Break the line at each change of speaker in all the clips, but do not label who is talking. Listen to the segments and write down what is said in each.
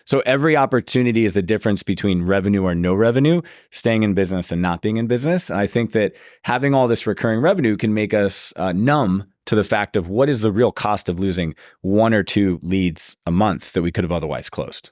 So every opportunity is the difference between revenue or no revenue, staying in business and not being in business. And I think that having all this recurring revenue can make us numb to the fact of what is the real cost of losing 1 or 2 leads a month that we could have otherwise closed.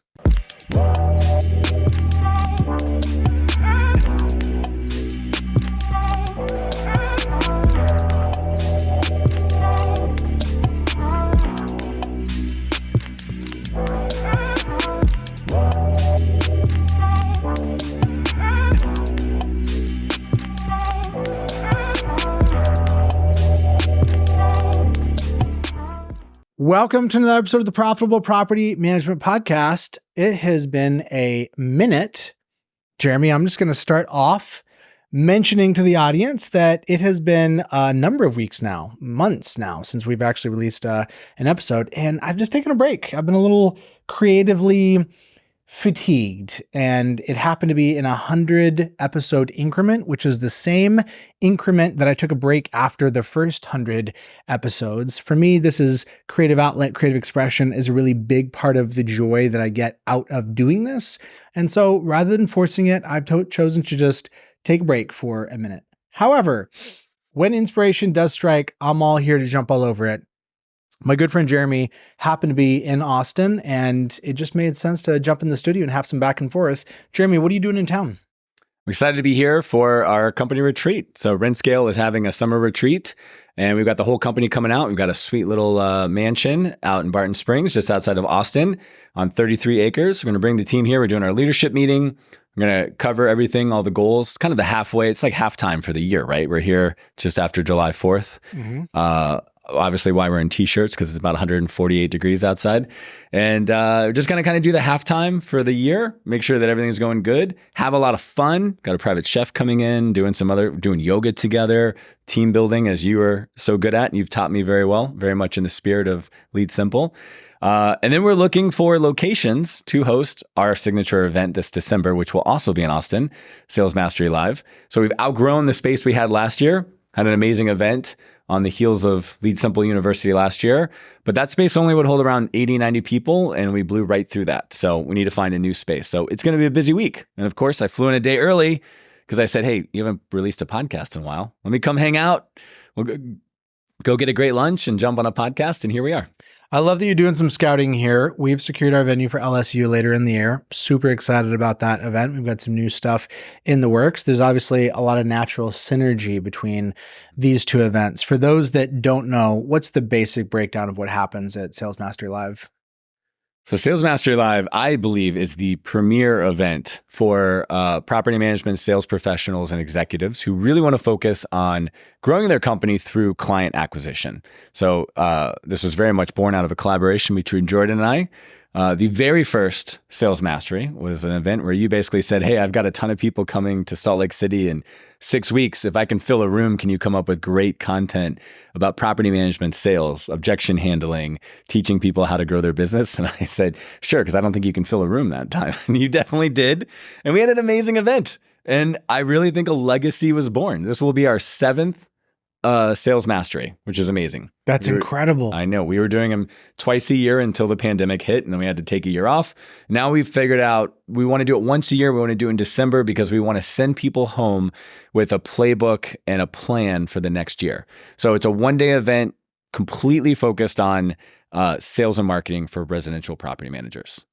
Welcome to another episode of the Profitable Property Management Podcast. It has been a minute. Jeremy, I'm just going to start off mentioning to the audience that it has been a number of weeks now, months now, since we've actually released an episode, and I've just taken a break. I've been a little creatively fatigued, and it happened to be in 100 episode increment, which is the same increment that I took a break after the first 100 episodes. For me, this is creative outlet, creative expression is a really big part of the joy that I get out of doing this. And so rather than forcing it, I've chosen to just take a break for a minute. However, when inspiration does strike, I'm all here to jump all over it. My good friend Jeremy happened to be in Austin, and it just made sense to jump in the studio and have some back and forth. Jeremy, what are you doing in town?
I'm excited to be here for our company retreat. So RentScale is having a summer retreat, and we've got the whole company coming out. We've got a sweet little mansion out in Barton Springs, just outside of Austin on 33 acres. We're going to bring the team here. We're doing our leadership meeting. We're going to cover everything, all the goals, kind of the halfway. It's like halftime for the year, right? We're here just after July 4th. Obviously why we're in t-shirts, because it's about 148 degrees outside. And we're just going to kind of do the halftime for the year, make sure that everything's going good, have a lot of fun. Got a private chef coming in, doing yoga together, team building, as you are so good at. And you've taught me very well, very much in the spirit of LeadSimple. And then we're looking for locations to host our signature event this December, which will also be in Austin, Sales Mastery Live. So we've outgrown the space we had last year, had an amazing event on the heels of LeadSimple University last year, but that space only would hold around 80, 90 people, and we blew right through that. So we need to find a new space. So it's going to be a busy week. And of course, I flew in a day early because I said, hey, you haven't released a podcast in a while. Let me come hang out. We'll go get a great lunch and jump on a podcast, and here we are.
I love that you're doing some scouting here. We've secured our venue for LSU later in the year. Super excited about that event. We've got some new stuff in the works. There's obviously a lot of natural synergy between these two events. For those that don't know, what's the basic breakdown of what happens at Sales Mastery Live?
So Sales Mastery Live, I believe, is the premier event for property management, sales professionals, and executives who really want to focus on growing their company through client acquisition. So this was very much born out of a collaboration between Jordan and I. The very first Sales Mastery was an event where you basically said, hey, I've got a ton of people coming to Salt Lake City in 6 weeks. If I can fill a room, can you come up with great content about property management, sales, objection handling, teaching people how to grow their business? And I said, sure, because I don't think you can fill a room that time. And you definitely did. And we had an amazing event. And I really think a legacy was born. This will be our 7th Sales Mastery, which is amazing.
That's incredible.
I know. We were doing them twice a year until the pandemic hit, and then we had to take a year off. Now we've figured out we want to do it once a year. We want to do it in December because we want to send people home with a playbook and a plan for the next year. So it's a one-day event completely focused on sales and marketing for residential property managers.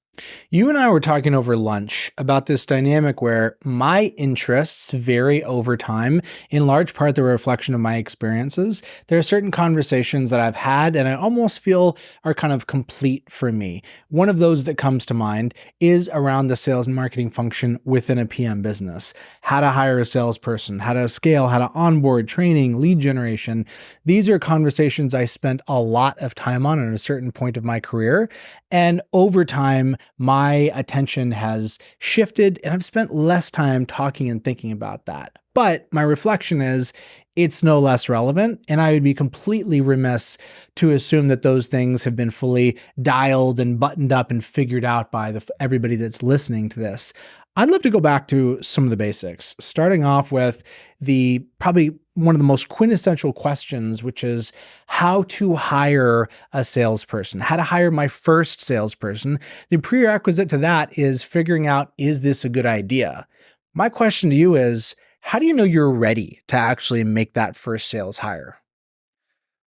You and I were talking over lunch about this dynamic where my interests vary over time. In large part, they're a reflection of my experiences. There are certain conversations that I've had and I almost feel are kind of complete for me. One of those that comes to mind is around the sales and marketing function within a PM business. How to hire a salesperson, how to scale, how to onboard, training, lead generation. These are conversations I spent a lot of time on at a certain point of my career. And over time, my attention has shifted and I've spent less time talking and thinking about that. But my reflection is it's no less relevant. And I would be completely remiss to assume that those things have been fully dialed and buttoned up and figured out by everybody that's listening to this. I'd love to go back to some of the basics, starting off with the probably one of the most quintessential questions, which is how to hire a salesperson, how to hire my first salesperson. The prerequisite to that is figuring out, is this a good idea? My question to you is, how do you know you're ready to actually make that first sales hire?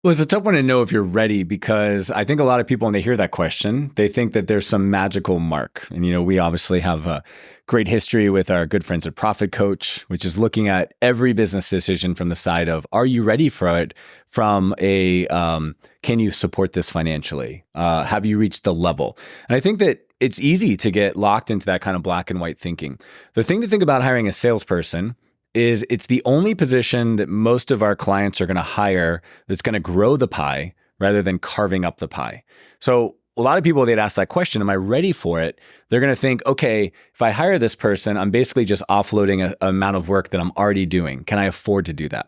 Well, it's a tough one to know if you're ready, because I think a lot of people, when they hear that question, they think that there's some magical mark. And, we obviously have a great history with our good friends at Profit Coach, which is looking at every business decision from the side of, are you ready for it? From a, can you support this financially? Have you reached the level? And I think that it's easy to get locked into that kind of black and white thinking. The thing to think about hiring a salesperson is it's the only position that most of our clients are going to hire that's going to grow the pie rather than carving up the pie. So a lot of people, they'd ask that question, am I ready for it? They're going to think, okay, if I hire this person, I'm basically just offloading an amount of work that I'm already doing. Can I afford to do that?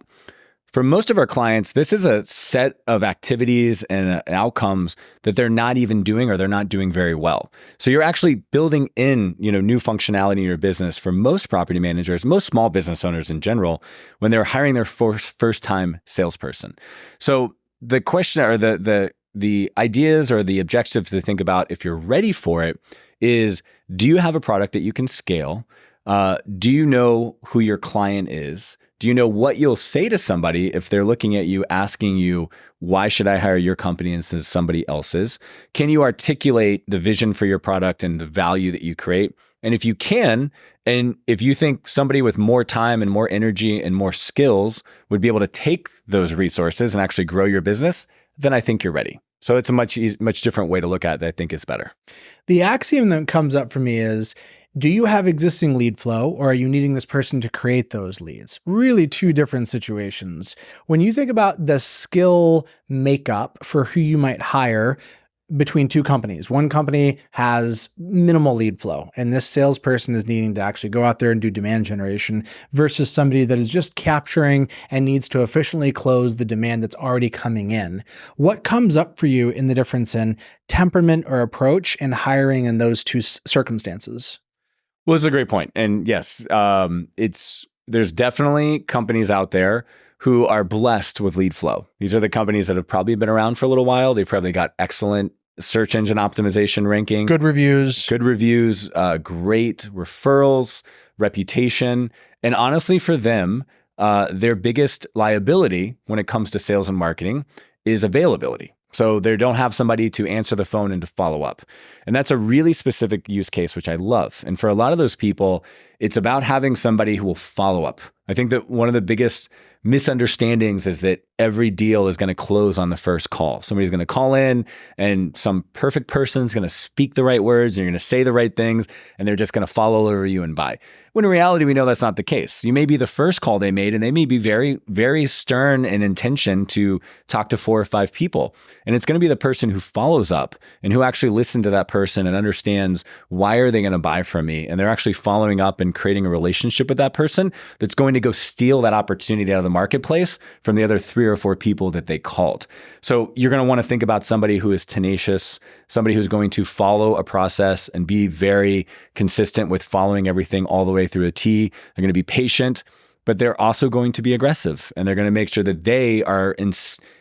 For most of our clients, this is a set of activities and outcomes that they're not even doing, or they're not doing very well. So you're actually building in, new functionality in your business for most property managers, most small business owners in general, when they're hiring their first-time salesperson. So the question, or the ideas or the objectives to think about if you're ready for it is, do you have a product that you can scale? Do you know who your client is? Do you know what you'll say to somebody if they're looking at you, asking you, why should I hire your company instead of somebody else's? Can you articulate the vision for your product and the value that you create? And if you can, and if you think somebody with more time and more energy and more skills would be able to take those resources and actually grow your business, then I think you're ready. So it's a much different way to look at it that I think is better.
The axiom that comes up for me is, do you have existing lead flow, or are you needing this person to create those leads? Really two different situations. When you think about the skill makeup for who you might hire between two companies, one company has minimal lead flow, and this salesperson is needing to actually go out there and do demand generation, versus somebody that is just capturing and needs to efficiently close the demand that's already coming in. What comes up for you in the difference in temperament or approach in hiring in those two circumstances?
Well, it's a great point. And yes, there's definitely companies out there who are blessed with lead flow. These are the companies that have probably been around for a little while. They've probably got excellent search engine optimization ranking,
good reviews,
great referrals, reputation. And honestly, for them, their biggest liability when it comes to sales and marketing is availability. So they don't have somebody to answer the phone and to follow up. And that's a really specific use case, which I love. And for a lot of those people, it's about having somebody who will follow up. I think that one of the biggest misunderstandings is that every deal is going to close on the first call. Somebody's going to call in and some perfect person is going to speak the right words and you're going to say the right things and they're just going to follow over you and buy. When in reality, we know that's not the case. You may be the first call they made and they may be very, very stern in intention to talk to 4 or 5 people. And it's going to be the person who follows up and who actually listened to that person and understands, why are they going to buy from me? And they're actually following up and creating a relationship with that person that's going to go steal that opportunity out of the marketplace from the other 3 or 4 people that they called. So you're going to want to think about somebody who is tenacious, somebody who's going to follow a process and be very consistent with following everything all the way through a T. They're going to be patient, but they're also going to be aggressive, and they're going to make sure that they are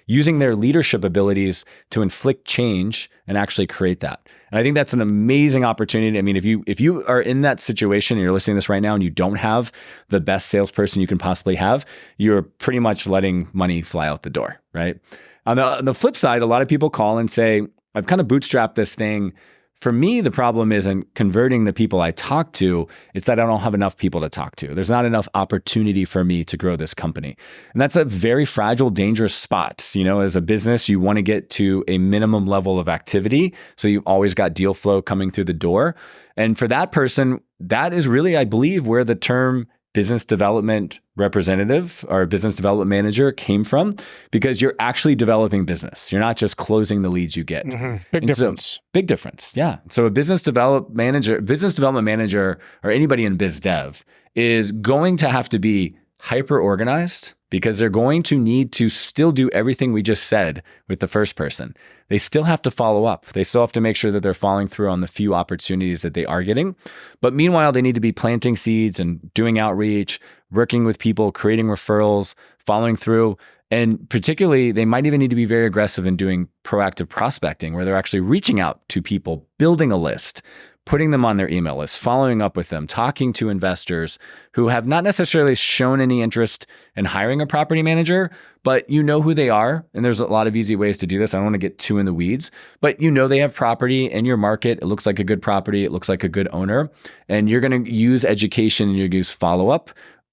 using their leadership abilities to inflict change and actually create that. And I think that's an amazing opportunity. I mean, if you are in that situation and you're listening to this right now and you don't have the best salesperson you can possibly have, you're pretty much letting money fly out the door, right? On the flip side, a lot of people call and say, I've kind of bootstrapped this thing. For me, the problem isn't converting the people I talk to. It's that I don't have enough people to talk to. There's not enough opportunity for me to grow this company. And that's a very fragile, dangerous spot. You know, as a business, you want to get to a minimum level of activity. So you've always got deal flow coming through the door. And for that person, that is really, I believe, where the term business development representative or business development manager came from, because you're actually developing business. You're not just closing the leads you get.
Mm-hmm. Big difference.
Big difference. Yeah. So a business development manager, or anybody in biz dev is going to have to be hyper organized because they're going to need to still do everything we just said with the first person. They still have to follow up. They still have to make sure that they're following through on the few opportunities that they are getting. But meanwhile, they need to be planting seeds and doing outreach, working with people, creating referrals, following through. And particularly, they might even need to be very aggressive in doing proactive prospecting, where they're actually reaching out to people, building a list, putting them on their email list, following up with them, talking to investors who have not necessarily shown any interest in hiring a property manager, but you know who they are. And there's a lot of easy ways to do this. I don't want to get too in the weeds, but you know they have property in your market. It looks like a good property. It looks like a good owner. And you're going to use education and you're going to use follow-up,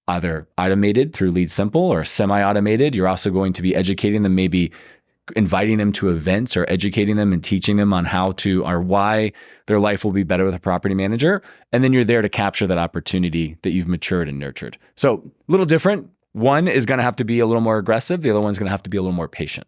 either automated through LeadSimple or semi-automated. You're also going to be educating them, maybe inviting them to events or educating them and teaching them on how to or why their life will be better with a property manager. And then you're there to capture that opportunity that you've matured and nurtured. So a little different. One is going to have to be a little more aggressive. The other one's going to have to be a little more patient.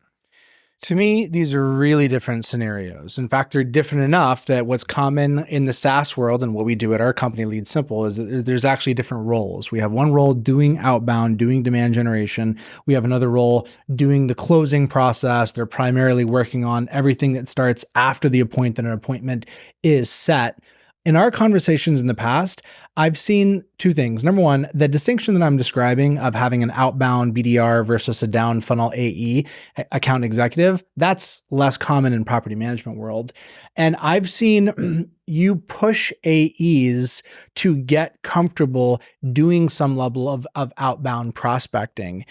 To me, these are really different scenarios. In fact, they're different enough that what's common in the SaaS world and what we do at our company, LeadSimple, is that there's actually different roles. We have one role doing outbound, doing demand generation. We have another role doing the closing process. They're primarily working on everything that starts after the appointment. An appointment is set. In our conversations in the past, I've seen two things. Number one, the distinction that I'm describing of having an outbound BDR versus a down funnel AE, account executive, that's less common in property management world. And I've seen you push AEs to get comfortable doing some level of outbound prospecting.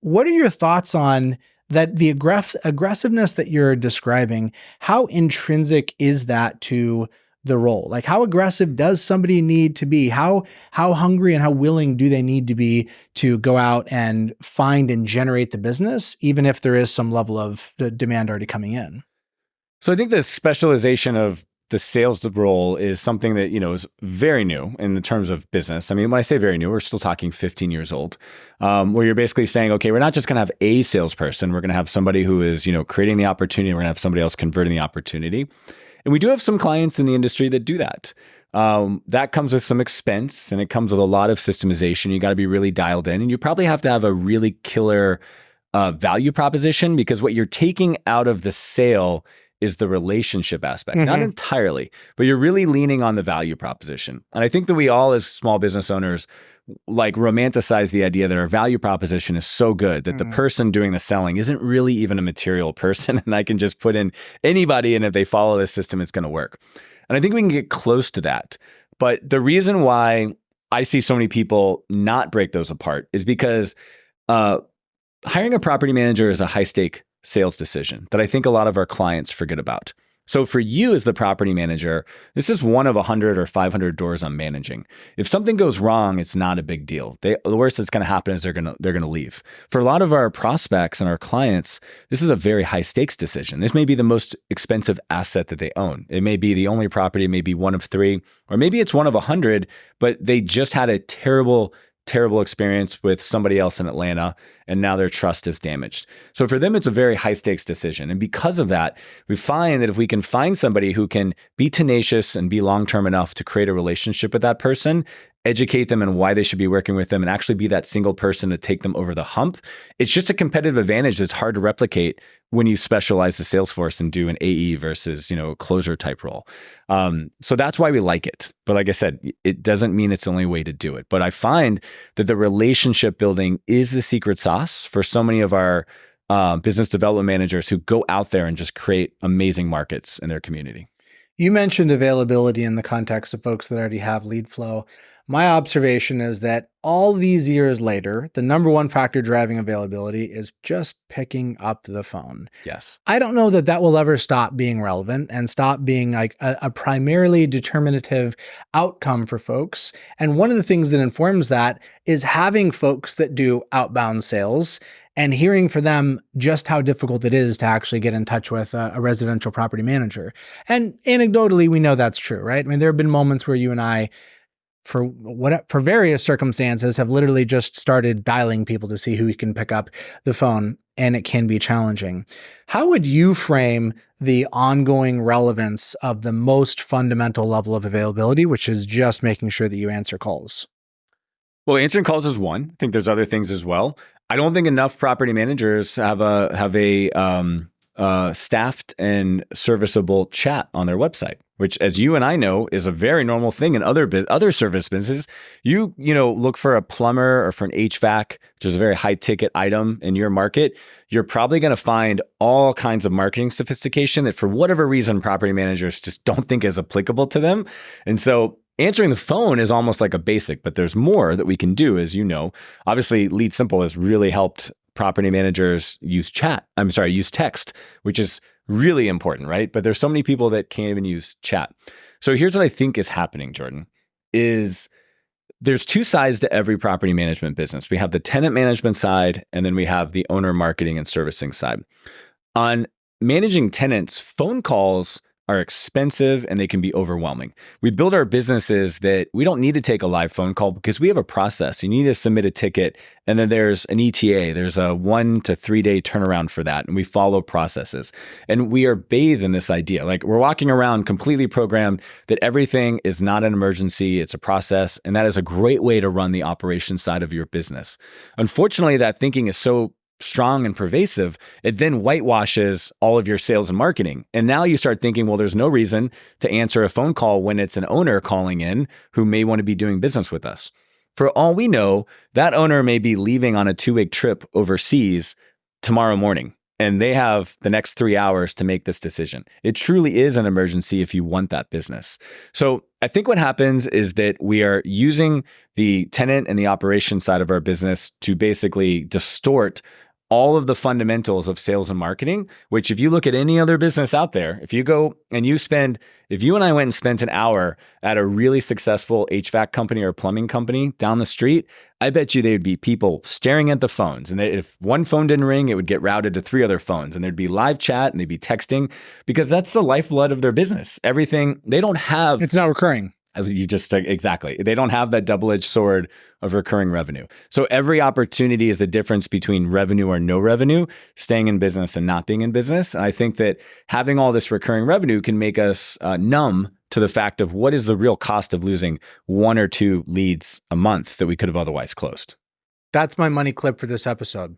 What are your thoughts on that, the aggressiveness that you're describing? How intrinsic is that to the role? Like, how aggressive does somebody need to be? How hungry and how willing do they need to be to go out and find and generate the business, even if there is some level of the demand already coming in?
So I think the specialization of the sales role is something that, is very new in the terms of business. I mean, when I say very new, we're still talking 15 years old, where you're basically saying, okay, we're not just going to have a salesperson. We're going to have somebody who is, creating the opportunity. We're going to have somebody else converting the opportunity. And we do have some clients in the industry that do that. That comes with some expense and it comes with a lot of systemization. You got to be really dialed in and you probably have to have a really killer value proposition, because what you're taking out of the sale is the relationship aspect, not entirely, but you're really leaning on the value proposition. And I think that we all as small business owners romanticize the idea that our value proposition is so good that the person doing the selling isn't really even a material person. And I can just put in anybody, and if they follow this system, it's going to work. And I think we can get close to that. But the reason why I see so many people not break those apart is because hiring a property manager is a high stake sales decision that I think a lot of our clients forget about. So for you as the property manager, this is one of 100 or 500 doors I'm managing. If something goes wrong, it's not a big deal. The worst that's going to happen is they're going to leave. For a lot of our prospects and our clients, this is a very high stakes decision. This may be the most expensive asset that they own. It may be the only property, it may be one of 3, or maybe it's one of 100, but they just had a terrible experience with somebody else in Atlanta, and now their trust is damaged. So for them, it's a very high stakes decision. And because of that, we find that if we can find somebody who can be tenacious and be long-term enough to create a relationship with that person, educate them and why they should be working with them, and actually be that single person to take them over the hump, it's just a competitive advantage that's hard to replicate when you specialize the sales force and do an AE versus, a closer type role. So that's why we like it. But like I said, it doesn't mean it's the only way to do it. But I find that the relationship building is the secret sauce for so many of our business development managers who go out there and just create amazing markets in their community.
You mentioned availability in the context of folks that already have lead flow. My observation is that all these years later, the number one factor driving availability is just picking up the phone.
Yes.
I don't know that that will ever stop being relevant and stop being like a primarily determinative outcome for folks. And one of the things that informs that is having folks that do outbound sales and hearing for them just how difficult it is to actually get in touch with a residential property manager. And anecdotally, we know that's true, right? I mean, there have been moments where you and I, for various circumstances, have literally just started dialing people to see who can pick up the phone, and it can be challenging. How would you frame the ongoing relevance of the most fundamental level of availability, which is just making sure that you answer calls?
Well, answering calls is one. I think there's other things as well. I don't think enough property managers have a staffed and serviceable chat on their website, which, as you and I know, is a very normal thing in other service businesses. You look for a plumber or for an HVAC, which is a very high ticket item in your market. You're probably going to find all kinds of marketing sophistication that, for whatever reason, property managers just don't think is applicable to them. And so answering the phone is almost like a basic, but there's more that we can do, as you know. Obviously, LeadSimple has really helped property managers use text, which is really important, right? But there's so many people that can't even use chat. So here's what I think is happening, Jordan, is there's two sides to every property management business. We have the tenant management side, and then we have the owner marketing and servicing side. On managing tenants, phone calls are expensive and they can be overwhelming. We build our businesses that we don't need to take a live phone call because we have a process. You need to submit a ticket, and then there's an ETA. There's a 1 to 3 day turnaround for that. And we follow processes. And we are bathed in this idea. Like, we're walking around completely programmed that everything is not an emergency. It's a process. And that is a great way to run the operations side of your business. Unfortunately, that thinking is so strong and pervasive, it then whitewashes all of your sales and marketing. And now you start thinking, well, there's no reason to answer a phone call when it's an owner calling in who may want to be doing business with us. For all we know, that owner may be leaving on a 2-week trip overseas tomorrow morning, and they have the next 3 hours to make this decision. It truly is an emergency if you want that business. So I think what happens is that we are using the tenant and the operation side of our business to basically distort all of the fundamentals of sales and marketing, which, if you look at any other business out there, if you and I went and spent an hour at a really successful HVAC company or plumbing company down the street, I bet you there'd be people staring at the phones. And if one phone didn't ring, it would get routed to 3 other phones, and there'd be live chat and they'd be texting, because that's the lifeblood of their business. Everything, they don't have.
It's not recurring.
Exactly. They don't have that double-edged sword of recurring revenue. So every opportunity is the difference between revenue or no revenue, staying in business and not being in business. And I think that having all this recurring revenue can make us numb to the fact of what is the real cost of losing 1 or 2 leads a month that we could have otherwise closed.
That's my money clip for this episode.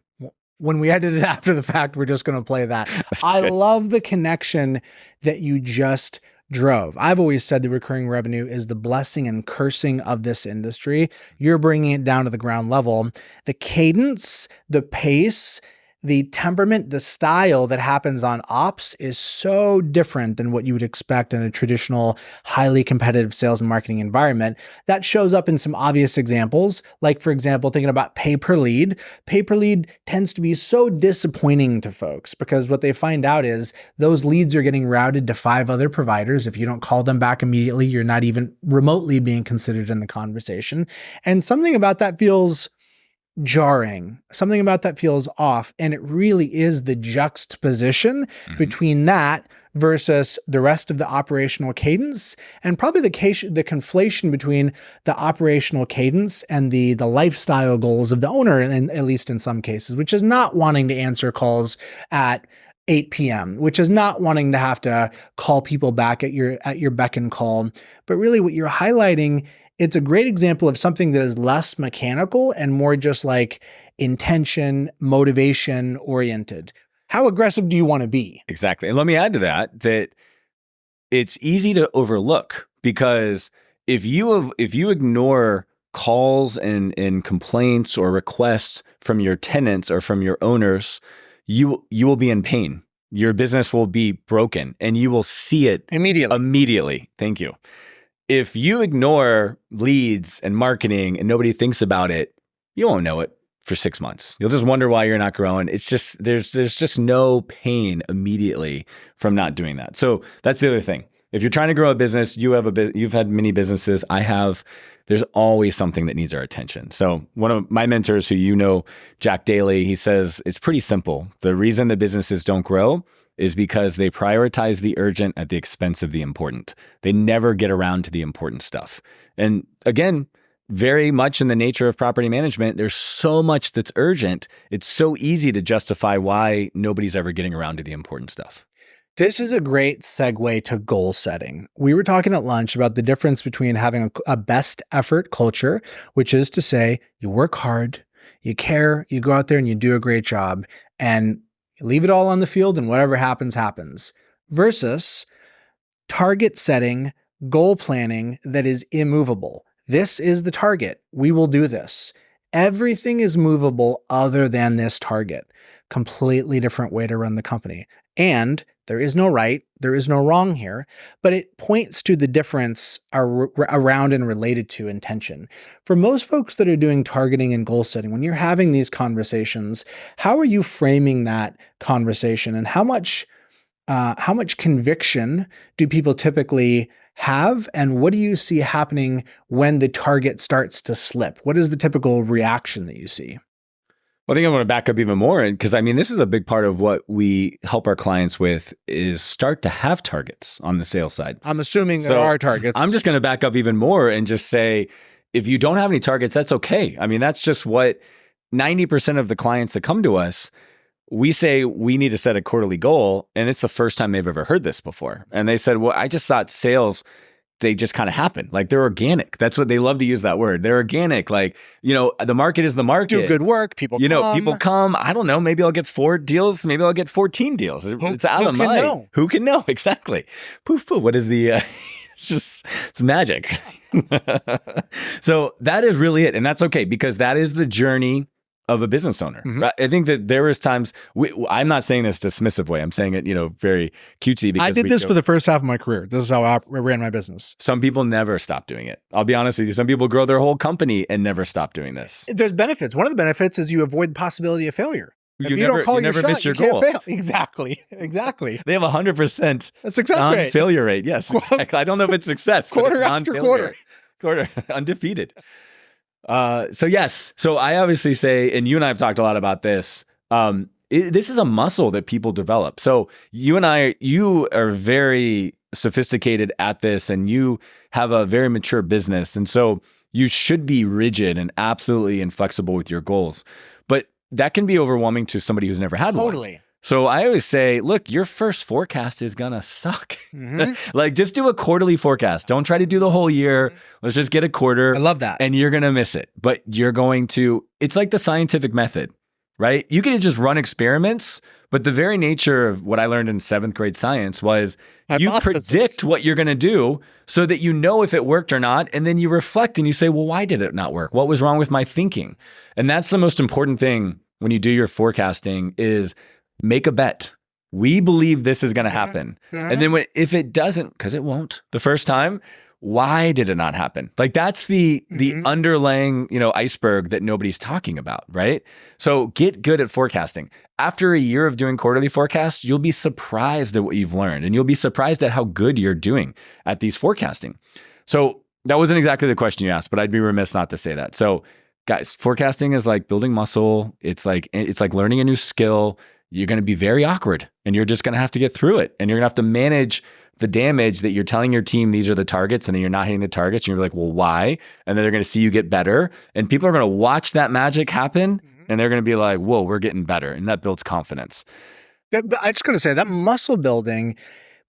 When we edit it after the fact, we're just going to play that. I love the connection that you just drove. I've always said the recurring revenue is the blessing and cursing of this industry. You're bringing it down to the ground level. The cadence, the pace, the temperament, the style that happens on ops is so different than what you would expect in a traditional, highly competitive sales and marketing environment. That shows up in some obvious examples. Like, for example, thinking about pay per lead. Pay per lead tends to be so disappointing to folks because what they find out is those leads are getting routed to 5 other providers. If you don't call them back immediately, you're not even remotely being considered in the conversation. And something about that feels jarring. Something about that feels off. And it really is the juxtaposition between that versus the rest of the operational cadence, and probably the conflation between the operational cadence and the lifestyle goals of the owner, and at least in some cases, which is not wanting to answer calls at 8 p.m., which is not wanting to have to call people back at your beck and call. But really what you're highlighting, it's a great example of something that is less mechanical and more just like intention, motivation oriented. How aggressive do you want to be?
Exactly. And let me add to that it's easy to overlook, because if you ignore calls and complaints or requests from your tenants or from your owners, you will be in pain. Your business will be broken and you will see it immediately. Thank you. If you ignore leads and marketing and nobody thinks about it, you won't know it for 6 months. You'll just wonder why you're not growing. It's just, there's just no pain immediately from not doing that. So that's the other thing. If you're trying to grow a business, you've had many businesses. I have. There's always something that needs our attention. So one of my mentors, who you know, Jack Daly, he says it's pretty simple. The reason the businesses don't grow is because they prioritize the urgent at the expense of the important. They never get around to the important stuff. And again, very much in the nature of property management, there's so much that's urgent. It's so easy to justify why nobody's ever getting around to the important stuff.
This is a great segue to goal setting. We were talking at lunch about the difference between having a best effort culture, which is to say you work hard, you care, you go out there and you do a great job, and you leave it all on the field and whatever happens, happens, versus target setting, goal planning that is immovable. This is the target. We will do this. Everything is movable other than this target. Completely different way to run the company. And there is no right, there is no wrong here, but it points to the difference around and related to intention. For most folks that are doing targeting and goal setting, when you're having these conversations, how are you framing that conversation, and how much conviction do people typically have, and what do you see happening when the target starts to slip? What is the typical reaction that you see?
Well, I think I want to back up even more, because I mean, this is a big part of what we help our clients with is start to have targets on the sales side.
I'm assuming there are targets.
I'm just going to back up even more and just say, if you don't have any targets, that's okay. I mean, that's just what 90% of the clients that come to us, we say we need to set a quarterly goal, and it's the first time they've ever heard this before. And they said, well, I just thought sales, they just kind of happen. Like they're organic. That's what they love to use, that word. They're organic. Like, the market is the market.
Do good work. People come.
People come. I don't know. Maybe I'll get 4 deals. Maybe I'll get 14 deals. It's out of my.
Know?
Who can know? Exactly. Poof, poof. What is the, it's magic. So that is really it. And that's okay, because that is the journey of a business owner.
Mm-hmm.
Right? I think that there is times, I'm not saying this dismissive way. I'm saying it, very cutesy. Because
I did this for the first half of my career. This is how I ran my business.
Some people never stop doing it. I'll be honest with you. Some people grow their whole company and never stop doing this.
There's benefits. One of the benefits is you avoid the possibility of failure. If you don't call your
never
shot,
miss your
you
goal.
can't fail. Exactly. They
have 100%
success rate.
Non-failure rate. Yes, exactly. I don't know if it's success.
Quarter after quarter.
Undefeated. So yes. So I obviously say, and you and I have talked a lot about this. This is a muscle that people develop. So you are very sophisticated at this, and you have a very mature business. And so you should be rigid and absolutely inflexible with your goals. But that can be overwhelming to somebody who's never had one.
Totally.
So I always say, look, your first forecast is going to suck. Mm-hmm. Like, just do a quarterly forecast. Don't try to do the whole year. Let's just get a quarter.
I love that.
And you're going to miss it. But it's like the scientific method, right? You can just run experiments, but the very nature of what I learned in 7th grade science was you predict what you're going to do so that you know if it worked or not. And then you reflect and you say, well, why did it not work? What was wrong with my thinking? And that's the most important thing when you do your forecasting is make a bet. We believe this is going to happen. Mm-hmm. And then if it doesn't, because it won't the first time, why did it not happen? Like that's the underlying, iceberg that nobody's talking about, right? So get good at forecasting. After a year of doing quarterly forecasts, you'll be surprised at what you've learned, and you'll be surprised at how good you're doing at these forecasting. So that wasn't exactly the question you asked, but I'd be remiss not to say that. So guys, forecasting is like building muscle. It's like learning a new skill. You're going to be very awkward, and you're just going to have to get through it. And you're going to have to manage the damage that you're telling your team, these are the targets, and then you're not hitting the targets. And you're like, well, why? And then they're going to see you get better. And people are going to watch that magic happen, and they're going to be like, whoa, we're getting better. And that builds confidence.
I'm just going to say that muscle building,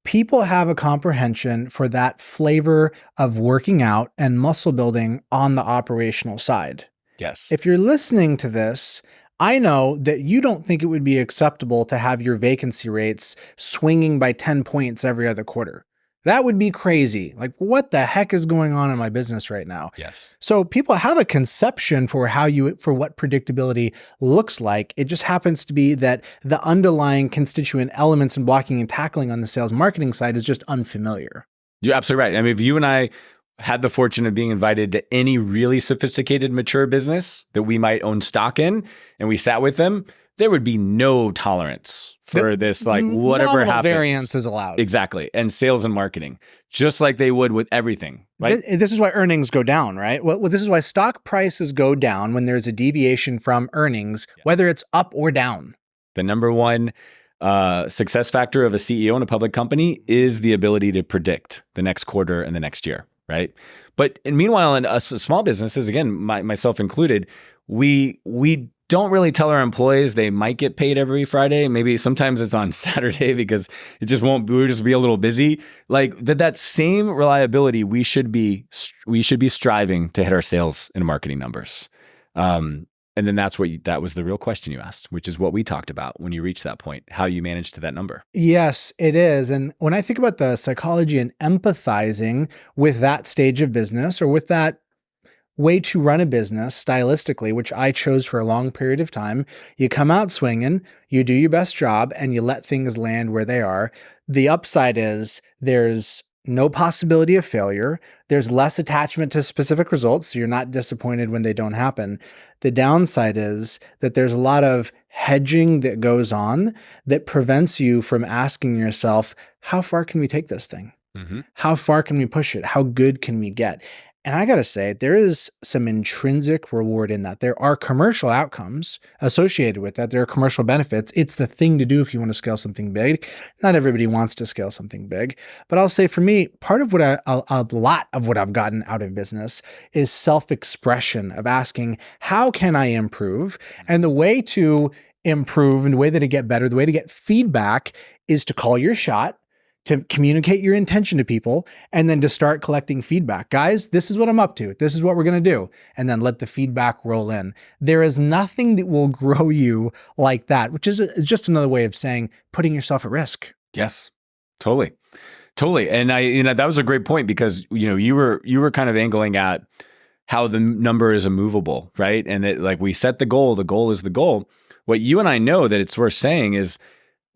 people have a comprehension for that flavor of working out and muscle building on the operational side.
Yes.
If you're listening to this, I know that you don't think it would be acceptable to have your vacancy rates swinging by 10 points every other quarter. That would be crazy. Like, what the heck is going on in my business right now?
Yes.
So people have a conception for what predictability looks like. It just happens to be that the underlying constituent elements in blocking and tackling on the sales marketing side is just unfamiliar.
You're absolutely right. I mean, if you and I had the fortune of being invited to any really sophisticated, mature business that we might own stock in, and we sat with them, there would be no tolerance for this, like whatever happens.
Variance is allowed.
Exactly. And sales and marketing, just like they would with everything, right?
This is why earnings go down, right? Well, this is why stock prices go down when there's a deviation from earnings, whether it's up or down.
The number one success factor of a CEO in a public company is the ability to predict the next quarter and the next year. Right. But meanwhile, in us small businesses, again, myself included, we don't really tell our employees they might get paid every Friday. Maybe sometimes it's on Saturday because it just won't, we'll just be a little busy. Like that same reliability, we should be striving to hit our sales and marketing numbers. And then that was the real question you asked, which is what we talked about when you reach that point, how you manage to that number.
Yes, it is. And when I think about the psychology and empathizing with that stage of business or with that way to run a business stylistically, which I chose for a long period of time, you come out swinging, you do your best job, and you let things land where they are. The upside is there's no possibility of failure. There's less attachment to specific results, so you're not disappointed when they don't happen. The downside is that there's a lot of hedging that goes on that prevents you from asking yourself, how far can we take this thing?
Mm-hmm.
How far can we push it? How good can we get? And I got to say, there is some intrinsic reward in that. There are commercial outcomes associated with that. There are commercial benefits. It's the thing to do if you want to scale something big. Not everybody wants to scale something big, but I'll say for me, part of what a lot of what I've gotten out of business is self-expression of asking, how can I improve? And the way to improve and the way that to get better, the way to get feedback is to call your shot, to communicate your intention to people, and then to start collecting feedback. Guys, this is what I'm up to. This is what we're going to do. And then let the feedback roll in. There is nothing that will grow you like that, which is just another way of saying putting yourself at risk.
Yes, totally. Totally. And that was a great point because, you were kind of angling at how the number is immovable, right? And that like we set the goal is the goal. What you and I know that it's worth saying is,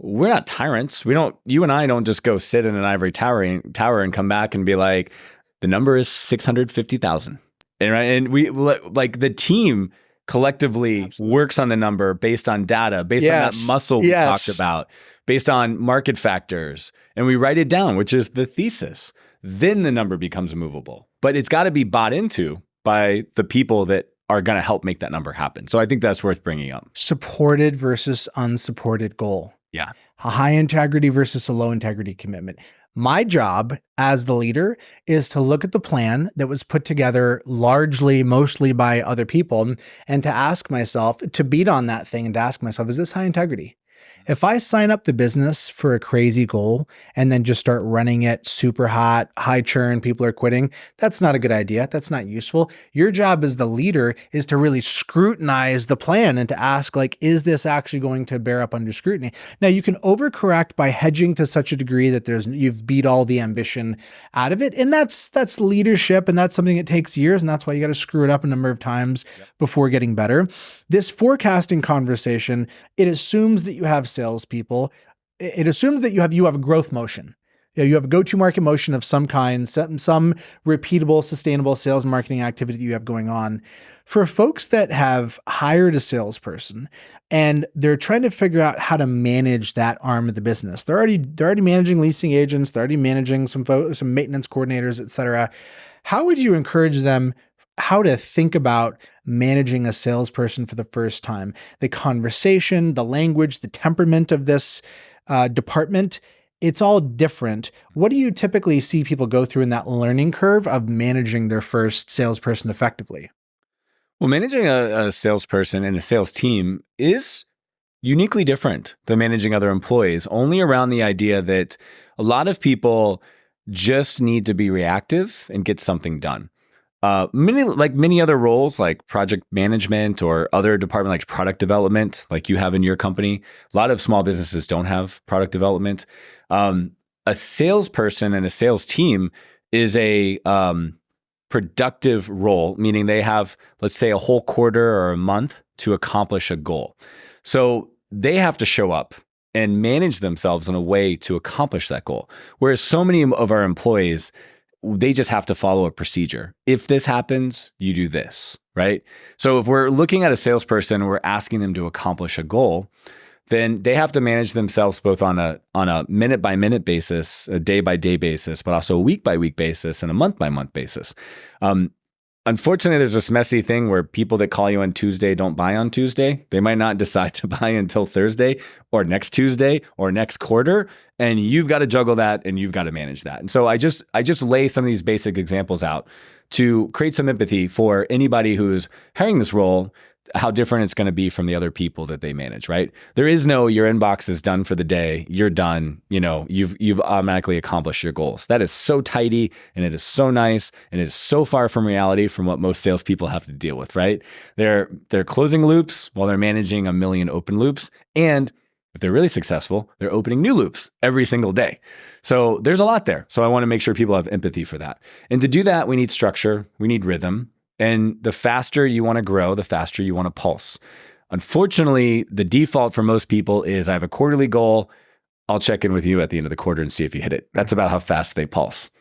we're not tyrants. You and I don't just go sit in an ivory tower and come back and be like, the number is 650,000. And we like the team collectively works on the number based on data, based on that muscle we talked about, based on market factors. And we write it down, which is the thesis. Then the number becomes immovable, but it's got to be bought into by the people that are going to help make that number happen. So I think that's worth bringing up.
Supported versus unsupported goal.
Yeah.
A high integrity versus a low integrity commitment. My job as the leader is to look at the plan that was put together mostly by other people, and to ask myself, to beat on that thing and to ask myself, is this high integrity? If I sign up the business for a crazy goal and then just start running it super hot, high churn, people are quitting, that's not a good idea. That's not useful. Your job as the leader is to really scrutinize the plan and to ask, like, is this actually going to bear up under scrutiny? Now, you can overcorrect by hedging to such a degree that you've beat all the ambition out of it. And that's leadership, and that's something that takes years, and that's why you got to screw it up a number of times before getting better. This forecasting conversation, it assumes that you have salespeople. It assumes that you have a growth motion. You have a go-to-market motion of some kind, some repeatable, sustainable sales marketing activity that you have going on. For folks that have hired a salesperson and they're trying to figure out how to manage that arm of the business, they're already managing leasing agents, they're already managing some maintenance coordinators, et cetera. How would you encourage them how to think about managing a salesperson for the first time? The conversation, the language, the temperament of this department, it's all different. What do you typically see people go through in that learning curve of managing their first salesperson effectively?
Well, managing a salesperson and a sales team is uniquely different than managing other employees, only around the idea that a lot of people just need to be reactive and get something done. Many other roles like project management or other department like product development, like you have in your company, a lot of small businesses don't have product development. A salesperson and a sales team is a productive role, meaning they have, let's say, a whole quarter or a month to accomplish a goal. So they have to show up and manage themselves in a way to accomplish that goal. Whereas so many of our employees, they just have to follow a procedure. If this happens, you do this, right? So if we're looking at a salesperson and we're asking them to accomplish a goal, then they have to manage themselves both on a minute by minute basis, a day by day basis, but also a week by week basis and a month by month basis. Unfortunately, there's this messy thing where people that call you on Tuesday don't buy on Tuesday. They might not decide to buy until Thursday or next Tuesday or next quarter. And you've got to juggle that and you've got to manage that. And so I just lay some of these basic examples out to create some empathy for anybody who's hiring this role how different it's going to be from the other people that they manage, right? There is no your inbox is done for the day, you're done, you've automatically accomplished your goals. That is so tidy and it is so nice and it is so far from reality from what most salespeople have to deal with, right? They're closing loops while they're managing a million open loops, and if they're really successful, they're opening new loops every single day. So there's a lot there. So I want to make sure people have empathy for that. And to do that, we need structure, we need rhythm. And the faster you want to grow, the faster you want to pulse. Unfortunately, the default for most people is I have a quarterly goal. I'll check in with you at the end of the quarter and see if you hit it. That's about how fast they pulse.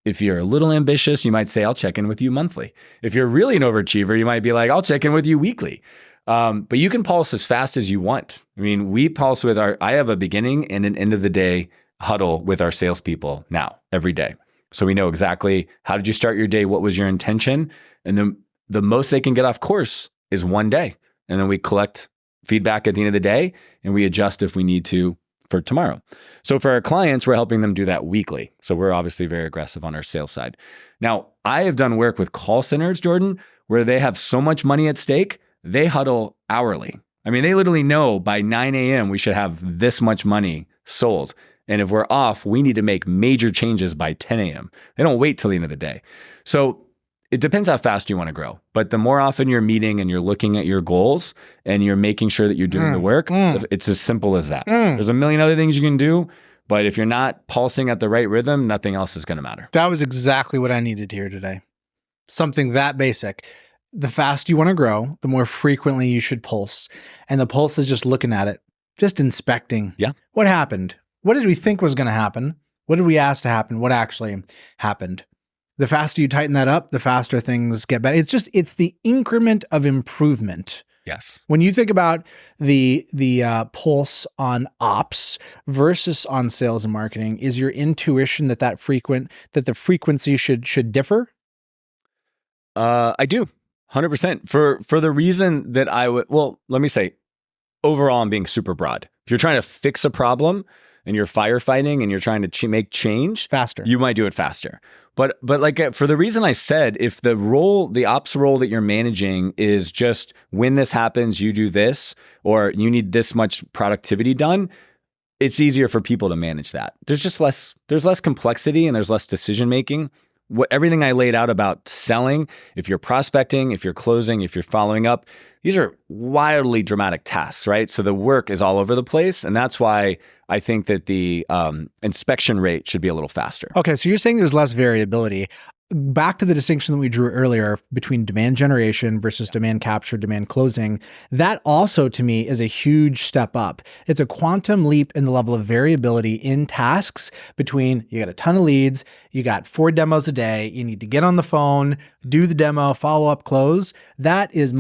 If you're a little ambitious, you might say, I'll check in with you monthly. If you're really an overachiever, you might be like, I'll check in with you weekly. But you can pulse as fast as you want. I mean, we pulse with I have a beginning and an end of the day huddle with our salespeople now, every day. So we know exactly how did you start your day? What was your intention? And then the most they can get off course is one day. And then we collect feedback at the end of the day and we adjust if we need to for tomorrow. So for our clients, we're helping them do that weekly. So we're obviously very aggressive on our sales side. Now, I have done work with call centers, Jordan, where they have so much money at stake, they huddle hourly. I mean, they literally know by 9 a.m. we should have this much money sold. And if we're off, we need to make major changes by 10 a.m. They don't wait till the end of the day. So it depends how fast you want to grow. But the more often you're meeting and you're looking at your goals and you're making sure that you're doing the work, it's as simple as that. There's a million other things you can do, but if you're not pulsing at the right rhythm, nothing else is going to matter.
That was exactly what I needed to hear today. Something that basic. The faster you want to grow, the more frequently you should pulse. And the pulse is just looking at it, just inspecting.
Yeah.
What happened? What did we think was going to happen? What did we ask to happen? What actually happened? The faster you tighten that up, the faster things get better. It's the increment of improvement.
Yes.
When you think about the pulse on ops versus on sales and marketing, is your intuition that the frequency should differ?
I do. 100%. For the reason that let me say, overall, I'm being super broad. If you're trying to fix a problem and you're firefighting and you're trying to make change
Faster,
you might do it faster. But like for the reason I said, if the ops role that you're managing is just when this happens, you do this, or you need this much productivity done, it's easier for people to manage that. There's less complexity and there's less decision making. Everything I laid out about selling, if you're prospecting, if you're closing, if you're following up, these are wildly dramatic tasks, right? So the work is all over the place. And that's why I think that the inspection rate should be a little faster.
Okay, so you're saying there's less variability. Back to the distinction that we drew earlier between demand generation versus demand capture, demand closing, that also to me is a huge step up. It's a quantum leap in the level of variability in tasks between you got a ton of leads, you got 4 demos a day, you need to get on the phone, do the demo, follow up, close. That is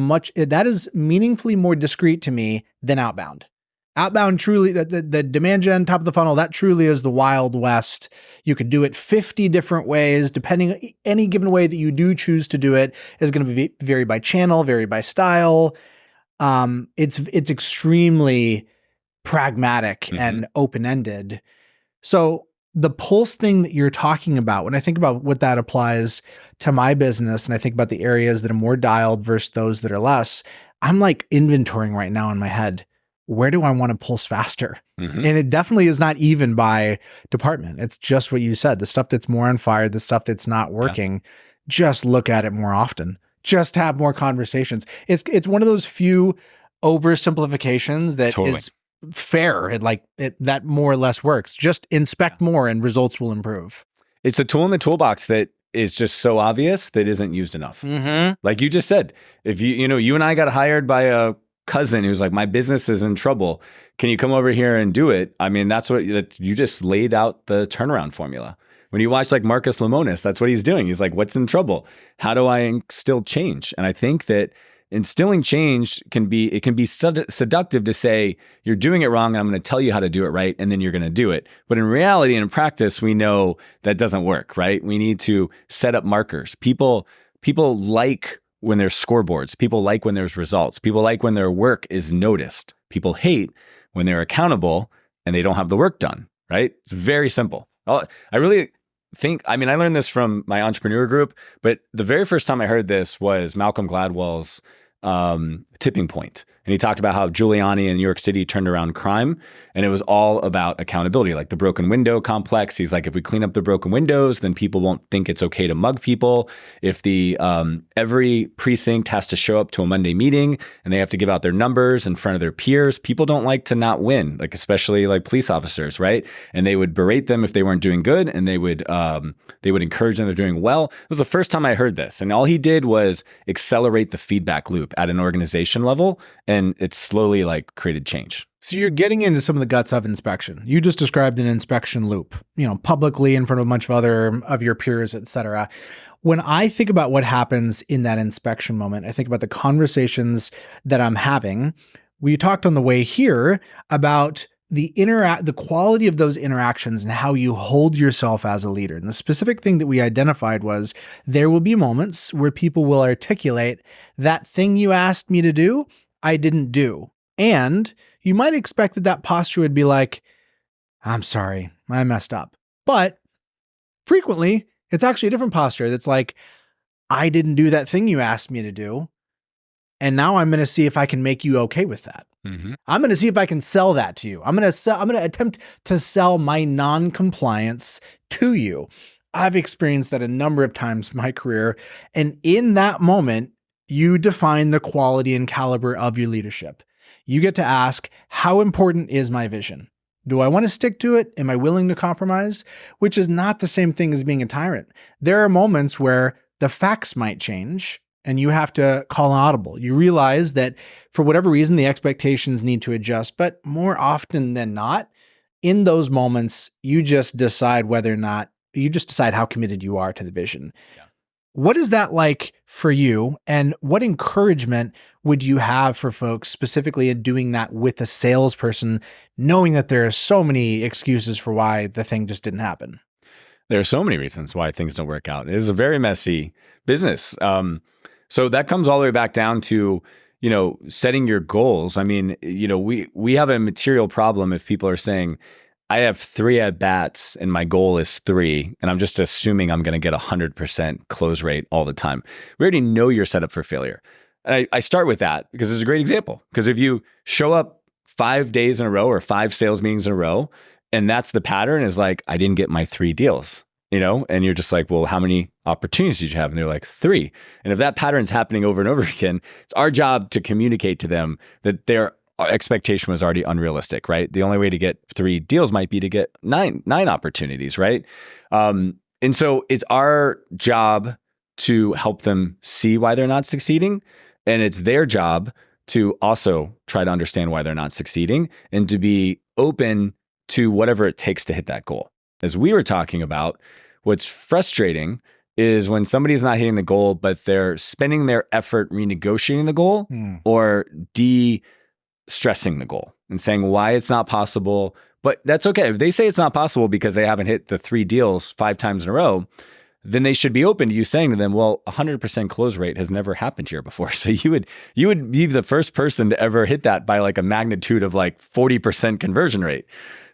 meaningfully more discrete to me than outbound. Outbound truly, the demand gen top of the funnel, that truly is the Wild West. You could do it 50 different ways, depending any given way that you do choose to do it is going to vary by channel, vary by style. It's extremely pragmatic and open-ended. So the pulse thing that you're talking about, when I think about what that applies to my business, and I think about the areas that are more dialed versus those that are less, I'm like inventorying right now in my head. Where do I want to pulse faster? And it definitely is not even by department. It's just what you said, the stuff that's more on fire, the stuff that's not working, just look at it more often, just have more conversations. It's one of those few oversimplifications that is fair. That more or less works. Just inspect more and results will improve.
It's a tool in the toolbox that is just so obvious that isn't used enough. Like you just said, if you and I got hired by a cousin who's like, my business is in trouble. Can you come over here and do it? I mean, that's what you just laid out the turnaround formula. When you watch like Marcus Lemonis, that's what he's doing. He's like, what's in trouble? How do I instill change? And I think that instilling change can be seductive to say, you're doing it wrong, and I'm going to tell you how to do it right, and then you're going to do it. But in reality and in practice, we know that doesn't work, right? We need to set up markers. People like when there's scoreboards. People like when there's results. People like when their work is noticed. People hate when they're accountable and they don't have the work done, right? It's very simple. I really think, I learned this from my entrepreneur group, but the very first time I heard this was Malcolm Gladwell's tipping point. And he talked about how Giuliani in New York City turned around crime, and it was all about accountability, like the broken window complex. He's like, if we clean up the broken windows, then people won't think it's okay to mug people. If the every precinct has to show up to a Monday meeting and they have to give out their numbers in front of their peers, people don't like to not win, like especially like police officers, right? And they would berate them if they weren't doing good, and they would encourage them to doing well. It was the first time I heard this, and all he did was accelerate the feedback loop at an organization level, and it slowly like created change.
So you're getting into some of the guts of inspection. You just described an inspection loop, publicly in front of a bunch of other of your peers, et cetera. When I think about what happens in that inspection moment, I think about the conversations that I'm having. We talked on the way here about the quality of those interactions and how you hold yourself as a leader. And the specific thing that we identified was there will be moments where people will articulate that thing you asked me to do, I didn't do. And you might expect that posture would be like, I'm sorry, I messed up. But frequently, it's actually a different posture that's like, I didn't do that thing you asked me to do. And now I'm going to see if I can make you okay with that. Mm-hmm. I'm going to see if I can sell that to you. I'm going to attempt to sell my non-compliance to you. I've experienced that a number of times in my career. And in that moment, you define the quality and caliber of your leadership. You get to ask, how important is my vision? Do I want to stick to it? Am I willing to compromise? Which is not the same thing as being a tyrant. There are moments where the facts might change and you have to call an audible. You realize that for whatever reason, the expectations need to adjust, but more often than not, in those moments, you just decide how committed you are to the vision. Yeah. What is that like for you? And what encouragement would you have for folks specifically in doing that with a salesperson, knowing that there are so many excuses for why the thing just didn't happen?
There are so many reasons why things don't work out. It is a very messy business. So that comes all the way back down to, setting your goals. I mean, we have a material problem if people are saying, I have 3 at-bats and my goal is 3, and I'm just assuming I'm going to get 100% close rate all the time. We already know you're set up for failure. And I start with that because it's a great example. Because if you show up 5 days in a row or 5 sales meetings in a row, and that's the pattern is like, I didn't get my 3 deals, and you're just like, well, how many opportunities did you have? And they're like 3. And if that pattern's happening over and over again, it's our job to communicate to them that their expectation was already unrealistic, right? The only way to get 3 deals might be to get nine opportunities, right? And so it's our job to help them see why they're not succeeding. And it's their job to also try to understand why they're not succeeding and to be open to whatever it takes to hit that goal. As we were talking about, what's frustrating is when somebody's not hitting the goal, but they're spending their effort renegotiating the goal or stressing the goal and saying why it's not possible. But that's okay. If they say it's not possible because they haven't hit the 3 deals 5 times in a row, then they should be open to you saying to them, well, 100% close rate has never happened here before. So you would be the first person to ever hit that by like a magnitude of like 40% conversion rate.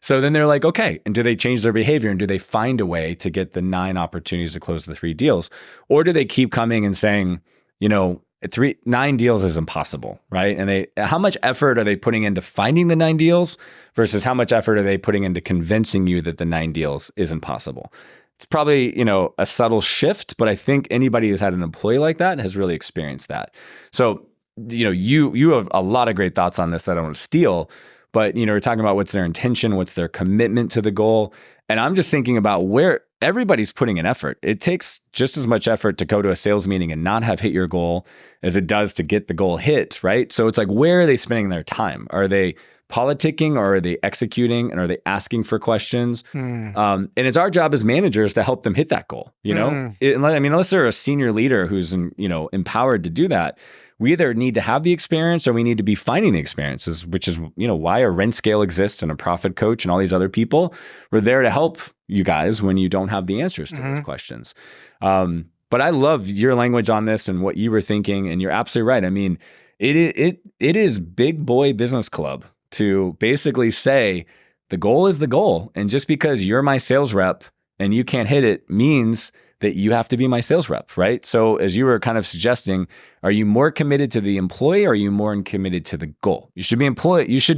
So then they're like, okay. And do they change their behavior? And do they find a way to get the 9 opportunities to close the 3 deals? Or do they keep coming and saying, 9 deals is impossible, right? And how much effort are they putting into finding the 9 deals versus how much effort are they putting into convincing you that the 9 deals isn't possible? It's probably, a subtle shift, but I think anybody who's had an employee like that has really experienced that. So, you have a lot of great thoughts on this that I don't want to steal, but, we're talking about what's their intention, what's their commitment to the goal. And I'm just thinking about where everybody's putting an effort. It takes just as much effort to go to a sales meeting and not have hit your goal as it does to get the goal hit, right? So it's like, where are they spending their time? Are they politicking or are they executing and are they asking for questions? And it's our job as managers to help them hit that goal, unless they're a senior leader who's, empowered to do that, we either need to have the experience or we need to be finding the experiences, which is, why a RentScale exists and a profit coach and all these other people. We're there to help you guys when you don't have the answers to those questions. But I love your language on this and what you were thinking. And you're absolutely right. I mean, it is big boy business club to basically say the goal is the goal. And just because you're my sales rep and you can't hit it means that you have to be my sales rep, right? So as you were kind of suggesting, are you more committed to the employee or are you more committed to the goal? You should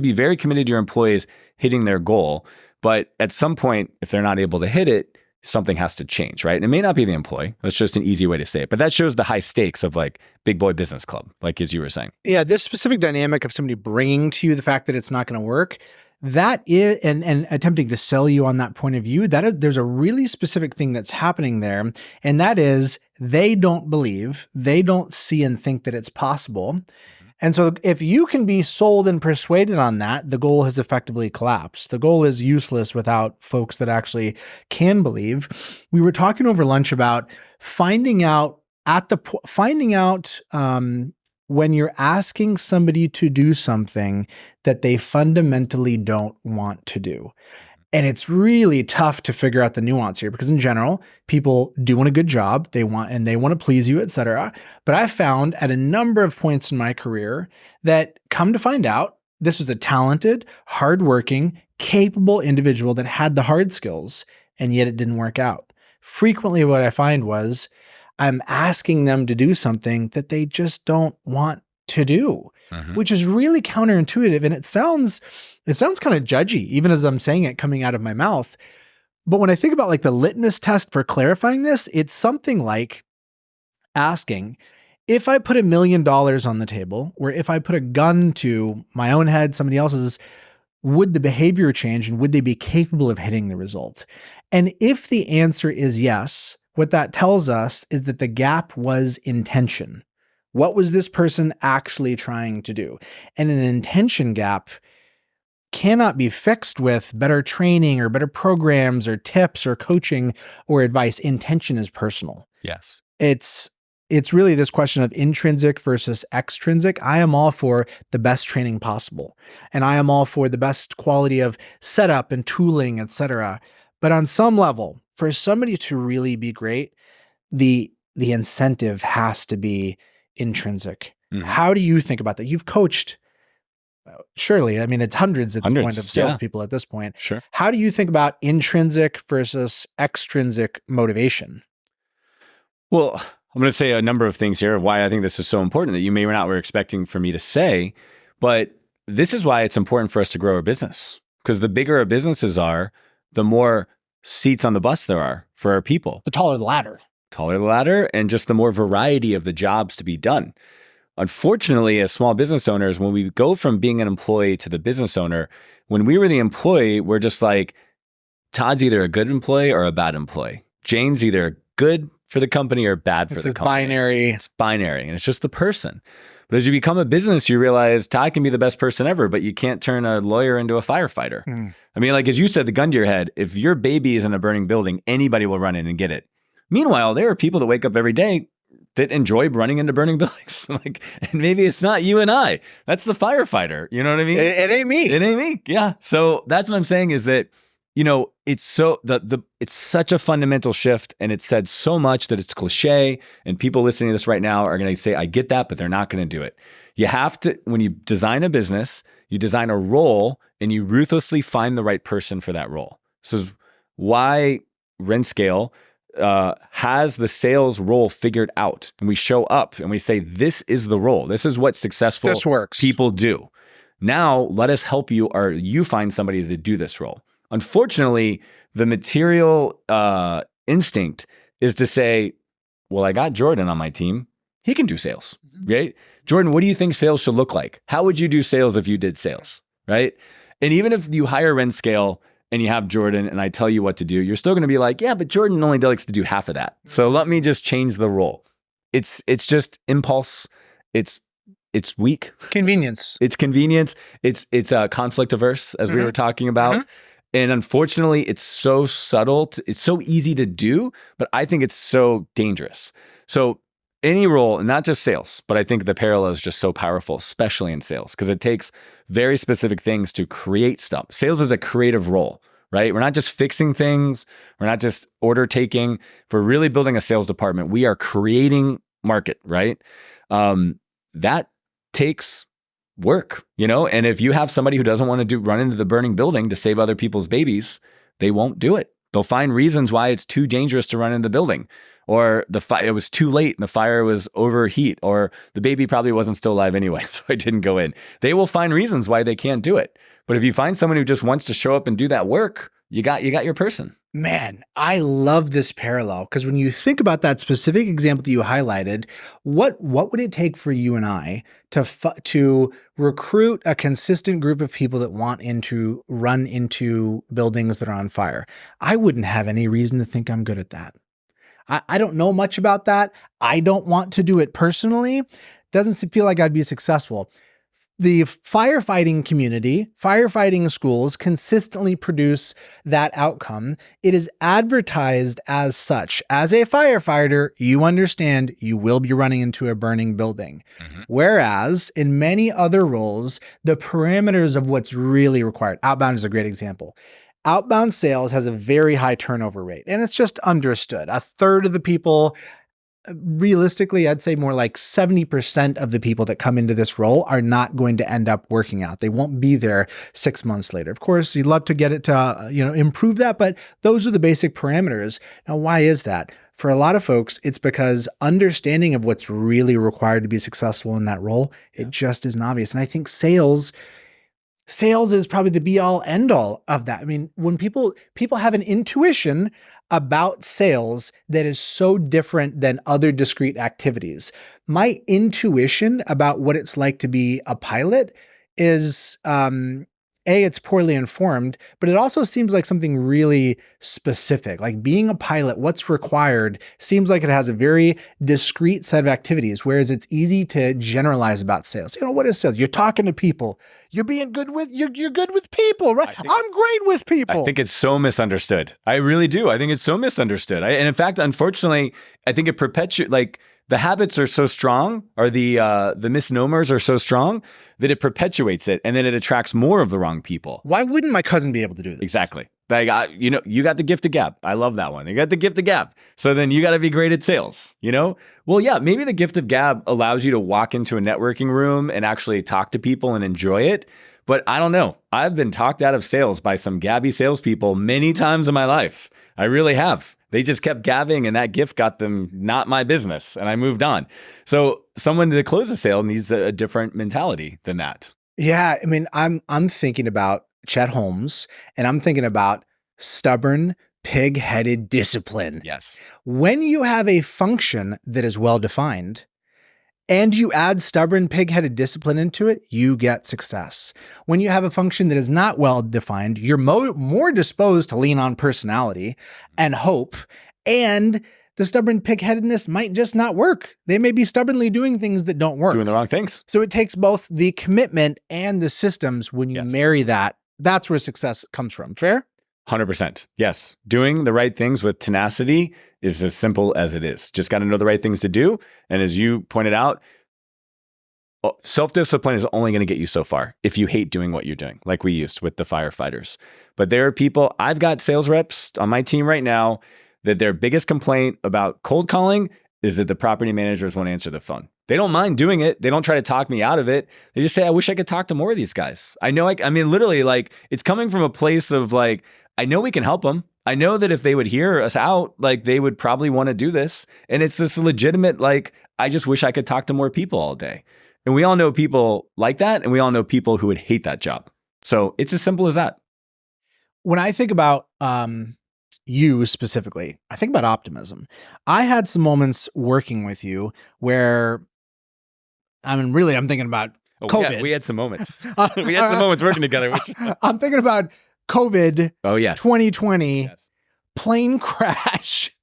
be very committed to your employees hitting their goal. But at some point, if they're not able to hit it, something has to change, right? And it may not be the employee. That's just an easy way to say it. But that shows the high stakes of like big boy business club, like as you were saying.
Yeah, this specific dynamic of somebody bringing to you the fact that it's not going to work, that is, and attempting to sell you on that point of view, there's a really specific thing that's happening there. And that is they don't believe, they don't see and think that it's possible. And so if you can be sold and persuaded on that, the goal has effectively collapsed. The goal is useless without folks that actually can believe. We were talking over lunch about finding out when you're asking somebody to do something that they fundamentally don't want to do. And it's really tough to figure out the nuance here because in general, people do want a good job. They want to please you, et cetera. But I found at a number of points in my career that come to find out, this was a talented, hardworking, capable individual that had the hard skills, and yet it didn't work out. Frequently what I find was I'm asking them to do something that they just don't want to do, which is really counterintuitive. And it sounds kind of judgy, even as I'm saying it coming out of my mouth. But when I think about like the litmus test for clarifying this, it's something like asking, if I put $1 million on the table, or if I put a gun to my own head, somebody else's, would the behavior change and would they be capable of hitting the result? And if the answer is yes, what that tells us is that the gap was intention. What was this person actually trying to do? And an intention gap cannot be fixed with better training or better programs or tips or coaching or advice. Intention is personal.
Yes.
It's really this question of intrinsic versus extrinsic. I am all for the best training possible. And I am all for the best quality of setup and tooling, et cetera. But on some level, for somebody to really be great, the incentive has to be intrinsic. How do you think about that? You've coached, surely, I mean, it's hundreds at this point of salespeople at this point.
Sure.
How do you think about intrinsic versus extrinsic motivation?
Well, I'm going to say a number of things here of why I think this is so important that you may or not were expecting for me to say, but this is why it's important for us to grow our business. Because the bigger our businesses are, the more seats on the bus there are for our people.
The taller the ladder.
Taller the ladder, and just the more variety of the jobs to be done. Unfortunately, as small business owners, when we go from being an employee to the business owner, when we were the employee, we're just like, Todd's either a good employee or a bad employee. Jane's either good for the company or bad for the company.
Binary.
It's binary, and it's just the person. But as you become a business, you realize Todd can be the best person ever, but you can't turn a lawyer into a firefighter. I mean, like as you said, the gun to your head, if your baby is in a burning building, anybody will run in and get it. Meanwhile, there are people that wake up every day that enjoy running into burning buildings. Like, and maybe it's not you and I. That's the firefighter. You know what I mean?
It ain't me.
It ain't me. Yeah. So that's what I'm saying is that, you know, it's so it's such a fundamental shift, and it's said so much that it's cliche, and people listening to this right now are going to say, I get that, but they're not going to do it. You have to, when you design a business, you design a role and you ruthlessly find the right person for that role. This is why RentScale has the sales role figured out, and we show up and we say, this is the role. This is what successful people do. Now let us help you, or you find somebody to do this role. Unfortunately, the material instinct is to say, well, I got Jordan on my team. He can do sales, right? Jordan, what do you think sales should look like? How would you do sales if you did sales, right? And even if you hire RentScale and you have Jordan and I tell you what to do, you're still going to be like, yeah, but Jordan only likes to do half of that. So let me just change the role. It's just impulse. It's weak.
Convenience.
It's convenience. It's conflict averse, as we were talking about. And unfortunately, it's so subtle. It's so easy to do, but I think it's so dangerous. So any role, and not just sales, but I think the parallel is just so powerful, especially in sales, because it takes very specific things to create stuff. Sales is a creative role, right? We're not just fixing things. We're not just order taking. If we're really building a sales department, we are creating market, right? That takes work, you know? And if you have somebody who doesn't want to run into the burning building to save other people's babies, they won't do it. They'll find reasons why it's too dangerous to run in the building, or it was too late and the fire was overheat, or the baby probably wasn't still alive anyway, so I didn't go in. They will find reasons why they can't do it. But if you find someone who just wants to show up and do that work, you got your person.
Man, I love this parallel, because when you think about that specific example that you highlighted, what would it take for you and I to recruit a consistent group of people that want to run into buildings that are on fire? I wouldn't have any reason to think I'm good at that. I don't know much about that. I don't want to do it personally. Doesn't feel like I'd be successful. The firefighting community, firefighting schools consistently produce that outcome. It is advertised as such. As a firefighter, you understand you will be running into a burning building. Mm-hmm. Whereas in many other roles, the parameters of what's really required, outbound is a great example. Outbound sales has a very high turnover rate, and it's just understood. A third of the people, realistically, I'd say more like 70% of the people that come into this role are not going to end up working out. They won't be there 6 months later. Of course, you'd love to get it to, improve that, but those are the basic parameters. Now, why is that? For a lot of folks, it's because understanding of what's really required to be successful in that role, it just isn't obvious. And I think sales is probably the be all end all of that. I mean, when people have an intuition about sales that is so different than other discrete activities. My intuition about what it's like to be a pilot is, it's poorly informed, but it also seems like something really specific. Like being a pilot, what's required seems like it has a very discrete set of activities, whereas it's easy to generalize about sales. What is sales? You're talking to people. You're good with people, right? I'm great with people.
I think it's so misunderstood. I really do. I think it's so misunderstood. And in fact, unfortunately, I think it perpetuates, the habits are so strong, or the misnomers are so strong that it perpetuates it, and then it attracts more of the wrong people.
Why wouldn't my cousin be able to do this?
Exactly. You got the gift of gab. I love that one. You got the gift of gab. So then you got to be great at sales, Well, yeah, maybe the gift of gab allows you to walk into a networking room and actually talk to people and enjoy it. But I don't know. I've been talked out of sales by some gabby salespeople many times in my life. I really have. They just kept gabbing, and that gift got them not my business, and I moved on. So someone to close a sale needs a different mentality than that.
Yeah, I mean, I'm thinking about Chet Holmes, and I'm thinking about stubborn, pig-headed discipline.
Yes.
When you have a function that is well-defined, and you add stubborn, pig-headed discipline into it, you get success. When you have a function that is not well-defined, you're more disposed to lean on personality and hope, and the stubborn pig-headedness might just not work. They may be stubbornly doing things that don't work.
Doing the wrong things.
So it takes both the commitment and the systems. When you marry that, that's where success comes from. Fair?
100%. Yes. Doing the right things with tenacity is as simple as it is. Just got to know the right things to do. And as you pointed out, self-discipline is only going to get you so far if you hate doing what you're doing, like we used with the firefighters. But there are people, I've got sales reps on my team right now that their biggest complaint about cold calling is that the property managers won't answer the phone. They don't mind doing it. They don't try to talk me out of it. They just say, I wish I could talk to more of these guys. I know, literally, it's coming from a place of I know we can help them. I know that if they would hear us out, they would probably want to do this. And it's this legitimate, I just wish I could talk to more people all day. And we all know people like that. And we all know people who would hate that job. So it's as simple as that.
When I think about you specifically, I think about optimism. I had some moments working with you where, I'm thinking about COVID.
Yeah, we had some moments. We had some moments working together.
I'm thinking about COVID.
Oh, yes.
2020,
yes.
Plane crash.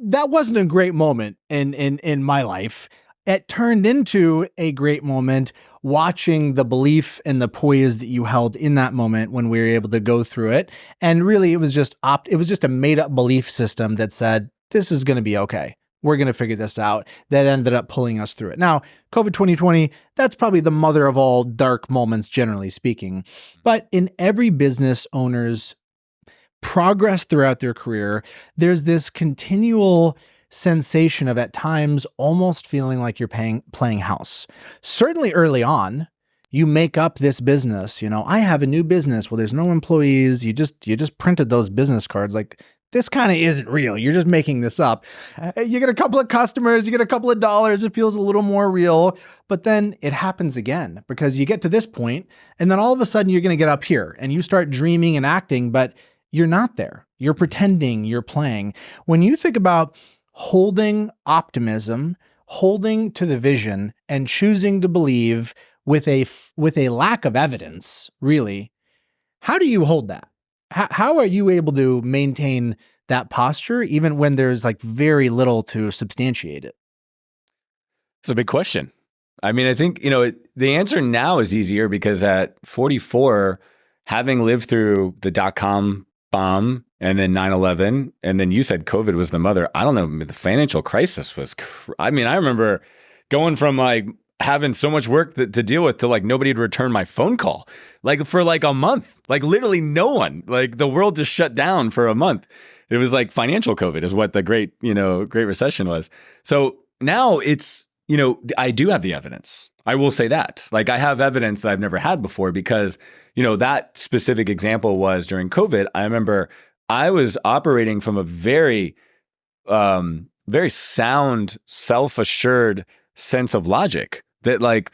That wasn't a great moment in my life. It turned into a great moment watching the belief and the poise that you held in that moment when we were able to go through it. And really, it was just a made up belief system that said, this is going to be okay. We're going to figure this out. That ended up pulling us through it. Now, COVID 2020, that's probably the mother of all dark moments, generally speaking. But in every business owner's progress throughout their career, there's this continual sensation of at times almost feeling like you're playing house. Certainly early on, you make up this business. I have a new business. Well, there's no employees. You just printed those business cards. Like, this kind of isn't real. You're just making this up. You get a couple of customers, you get a couple of dollars. It feels a little more real, but then it happens again because you get to this point and then all of a sudden you're going to get up here and you start dreaming and acting, but you're not there. You're pretending, you're playing. When you think about holding optimism, holding to the vision and choosing to believe with a lack of evidence, really, how do you hold that? How are you able to maintain that posture even when there's like very little to substantiate it?
It's a big question. I mean, I think, the answer now is easier because at 44, having lived through the dot-com bomb and then 9/11, and then you said COVID was the mother. I don't know. The financial crisis was, I remember going from like having so much work to deal with to like nobody would return my phone call like for like a month, like literally no one, like the world just shut down for a month. It was like financial COVID is what the great recession was. So now it's, I do have the evidence. I will say that. Like I have evidence that I've never had before because, that specific example was during COVID. I remember I was operating from a very, very sound, self-assured sense of logic that like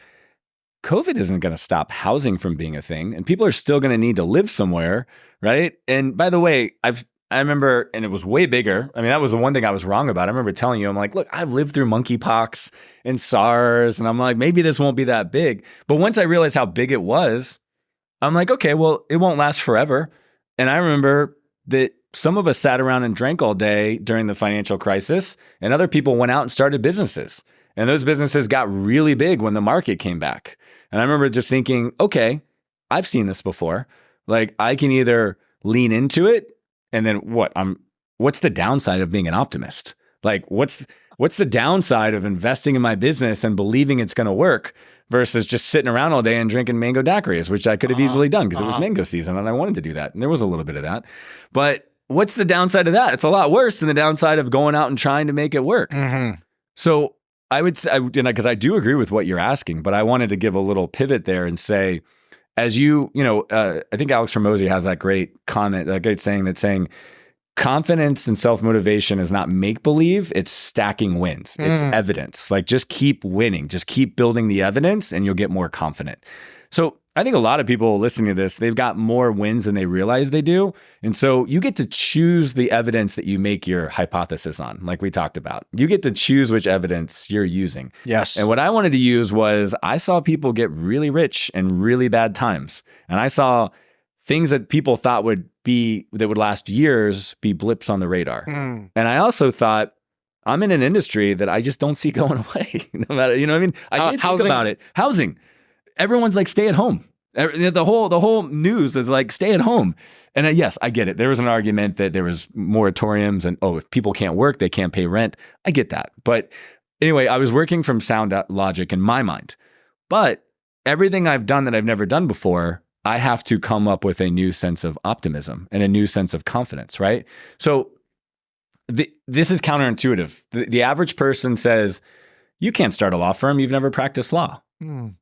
COVID isn't going to stop housing from being a thing and people are still going to need to live somewhere. Right. And by the way, I remember, and it was way bigger. I mean, that was the one thing I was wrong about. I remember telling you, I'm like, look, I've lived through monkeypox and SARS, and I'm like, maybe this won't be that big. But once I realized how big it was, I'm like, okay, well, it won't last forever. And I remember that some of us sat around and drank all day during the financial crisis, and other people went out and started businesses. And those businesses got really big when the market came back. And I remember just thinking, okay, I've seen this before. Like I can either lean into it and then what's the downside of being an optimist? Like what's the downside of investing in my business and believing it's going to work versus just sitting around all day and drinking mango daiquiris, which I could have easily done because it was mango season and I wanted to do that. And there was a little bit of that. But what's the downside of that? It's a lot worse than the downside of going out and trying to make it work. Mm-hmm. So I would say, because I do agree with what you're asking, but I wanted to give a little pivot there and say, as I think Alex Hormozy has that great comment, that great saying that's saying, confidence and self-motivation is not make-believe, it's stacking wins. It's evidence. Like just keep winning, just keep building the evidence and you'll get more confident. So I think a lot of people listening to this, they've got more wins than they realize they do. And so you get to choose the evidence that you make your hypothesis on, like we talked about. You get to choose which evidence you're using.
Yes.
And what I wanted to use was I saw people get really rich in really bad times. And I saw things that people thought would last years be blips on the radar. And I also thought, I'm in an industry that I just don't see going away. No matter, I did think about it. Housing. Everyone's like, stay at home. The whole news is like, stay at home. And yes, I get it. There was an argument that there was moratoriums and, if people can't work, they can't pay rent. I get that. But anyway, I was working from sound logic in my mind. But everything I've done that I've never done before, I have to come up with a new sense of optimism and a new sense of confidence, right? So this is counterintuitive. The average person says, you can't start a law firm. You've never practiced law.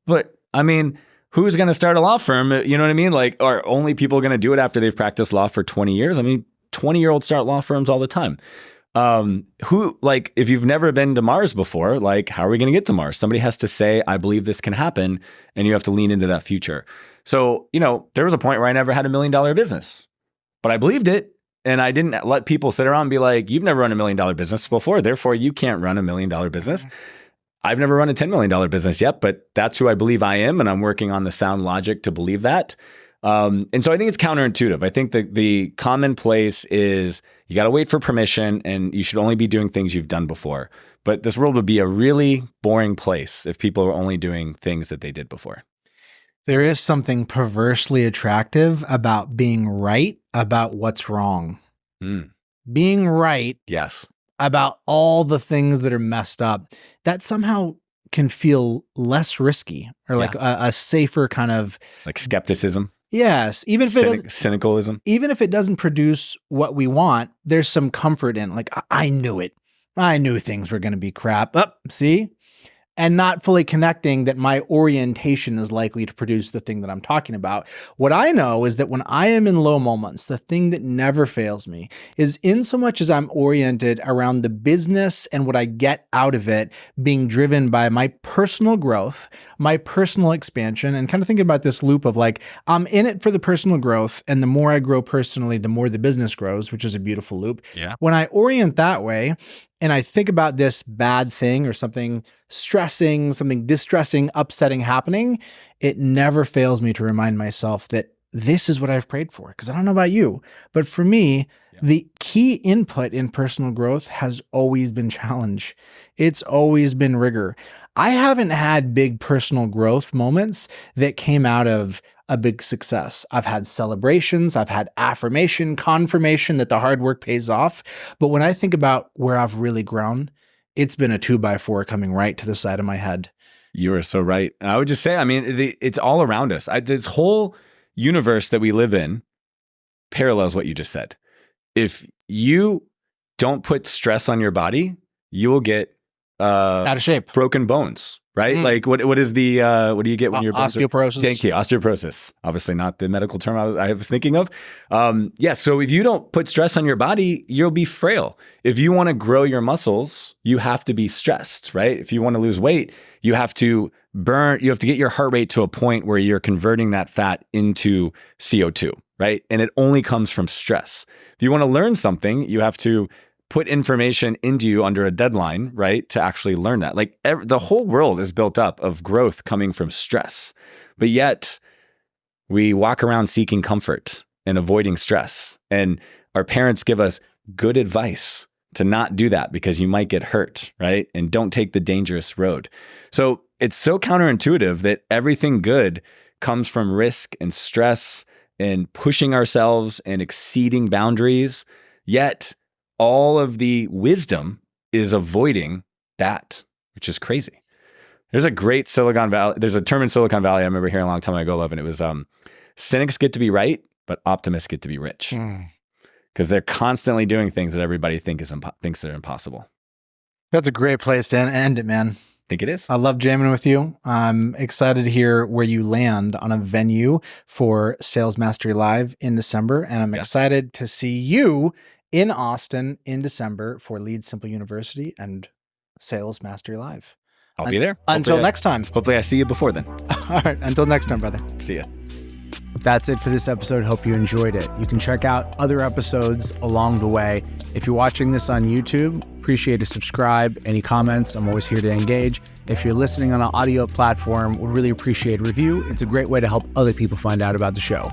But I mean, who's going to start a law firm? You know what I mean? Like, are only people going to do it after they've practiced law for 20 years? I mean, 20-year-olds start law firms all the time. If you've never been to Mars before, like, how are we going to get to Mars? Somebody has to say, I believe this can happen. And you have to lean into that future. So, there was a point where I never had $1 million business, but I believed it. And I didn't let people sit around and be like, you've never run $1 million business before. Therefore, you can't run $1 million business. I've never run a $10 million business yet, but that's who I believe I am. And I'm working on the sound logic to believe that. And so I think it's counterintuitive. I think that the commonplace is you got to wait for permission and you should only be doing things you've done before. But this world would be a really boring place if people were only doing things that they did before.
There is something perversely attractive about being right about what's wrong. Being right.
Yes.
About all the things that are messed up, that somehow can feel less risky or like a safer kind of
like skepticism.
Yes. Even if
cynicalism.
Even if it doesn't produce what we want, there's some comfort in like, I knew it. I knew things were going to be crap. See? and not fully connecting that my orientation is likely to produce the thing that I'm talking about. What I know is that when I am in low moments, the thing that never fails me is in so much as I'm oriented around the business and what I get out of it being driven by my personal growth, my personal expansion, and kind of thinking about this loop of like, I'm in it for the personal growth. And the more I grow personally, the more the business grows, which is a beautiful loop.
Yeah.
When I orient that way, and I think about this bad thing or something stressing, something distressing, upsetting happening, it never fails me to remind myself that this is what I've prayed for. Because I don't know about you, but for me, the key input in personal growth has always been challenge. It's always been rigor. I haven't had big personal growth moments that came out of a big success. I've had celebrations, I've had affirmation, confirmation that the hard work pays off. But when I think about where I've really grown, it's been a 2x4 coming right to the side of my head.
You are so right. I would just say, I mean, it's all around us. This whole universe that we live in parallels what you just said. If you don't put stress on your body, you will get
out of shape,
broken bones, right? Like what is the what do you get when your bones
osteoporosis?
Thank you, osteoporosis. Obviously not the medical term I was thinking of. Yeah, so if you don't put stress on your body, you'll be frail. If you want to grow your muscles, you have to be stressed, right? If you want to lose weight, you have to get your heart rate to a point where you're converting that fat into CO2, right? And it only comes from stress. If you want to learn something, you have to put information into you under a deadline, right? To actually learn that. Like the whole world is built up of growth coming from stress, but yet we walk around seeking comfort and avoiding stress. And our parents give us good advice to not do that because you might get hurt, right? And don't take the dangerous road. So it's so counterintuitive that everything good comes from risk and stress and pushing ourselves and exceeding boundaries. Yet all of the wisdom is avoiding that, which is crazy. There's a great there's a term in Silicon Valley I remember hearing a long time ago, and it was cynics get to be right, but optimists get to be rich. Because they're constantly doing things that everybody thinks are impossible.
That's a great place to end it, man.
Think it is.
I love jamming with you. I'm excited to hear where you land on a venue for Sales Mastery Live in December. And I'm excited to see you in Austin in December for LeadSimple University and Sales Mastery Live.
I'll be there.
Until next time.
Hopefully I see you before then.
All right. Until next time, brother.
See ya.
That's it for this episode. Hope you enjoyed it. You can check out other episodes along the way. If you're watching this on YouTube, appreciate a subscribe. Any comments, I'm always here to engage. If you're listening on an audio platform, would really appreciate a review. It's a great way to help other people find out about the show.